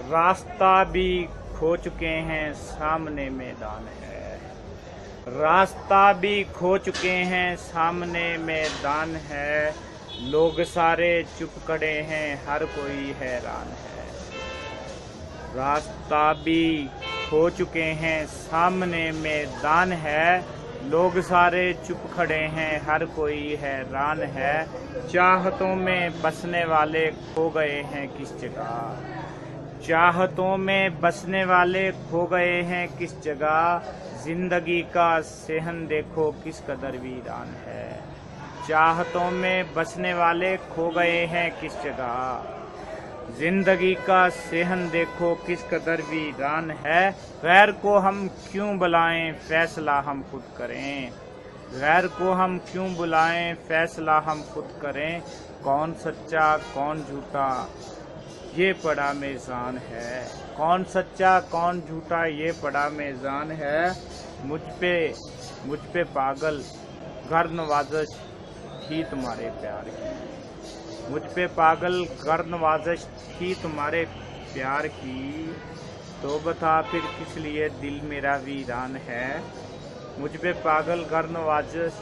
रास्ता भी खो चुके हैं, सामने मैदान है। रास्ता भी खो चुके हैं, सामने मैदान है। लोग सारे चुप खड़े हैं, हर कोई हैरान है। रास्ता भी खो चुके हैं, सामने मैदान है। लोग सारे चुप खड़े हैं, हर कोई हैरान है। चाहतों में बसने वाले खो गए हैं किस जगह। चाहतों में बसने वाले खो गए हैं किस जगह। जिंदगी का सेहन देखो किस कदर वीरान है। चाहतों में बसने वाले खो गए हैं किस जगह। जिंदगी का सेहन देखो किस कदर वीरान है। गैर को हम क्यों बुलाएं, फैसला हम खुद करें। गैर को हम क्यों बुलाएं, फैसला हम खुद करें। कौन सच्चा कौन झूठा ये बड़ा मेज़ान है। कौन सच्चा कौन झूठा ये बड़ा मेज़ान है। मुझ पे पागल गर नवाज़श थी तुम्हारे प्यार की। मुझ पे पागल गर नवाज़श थी तुम्हारे प्यार की। तो बता फिर किस लिए दिल मेरा वीरान है। मुझ पे पागल गर नवाज़श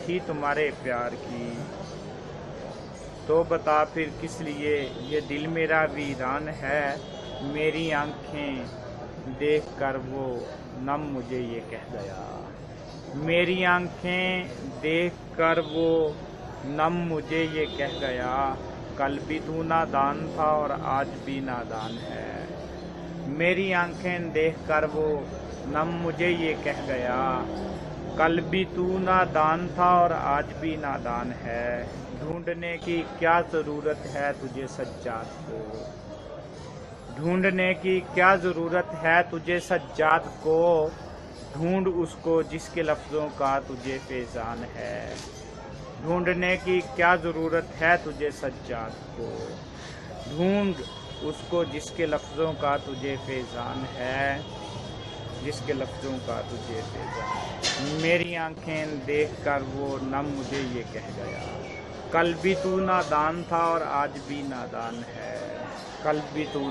थी तुम्हारे प्यार की। तो बता फिर किस लिए ये दिल मेरा वीरान है। मेरी आंखें देख कर वो नम मुझे ये कह गया। मेरी आंखें देख कर वो नम मुझे ये कह गया। कल भी तू नादान था और आज भी नादान है। मेरी आंखें देख कर वो नम मुझे ये कह गया। कल भी तू नादान था और आज भी नादान है। ढूंढने की क्या ज़रूरत है तुझे सज्जाद को। ढूंढने की क्या ज़रूरत है तुझे सज्जाद को। ढूंढ उसको जिसके लफ्ज़ों का तुझे फैज़ान है। ढूंढने की क्या ज़रूरत है तुझे सज्जाद को। ढूंढ उसको जिसके लफ्ज़ों का तुझे फैज़ान है। जिसके लफ्ज़ों का तुझे फैज़ान। मेरी आंखें देख कर वो नम मुझे ये कह गया। कल भी तू नादान था और आज भी नादान है। कल भी तू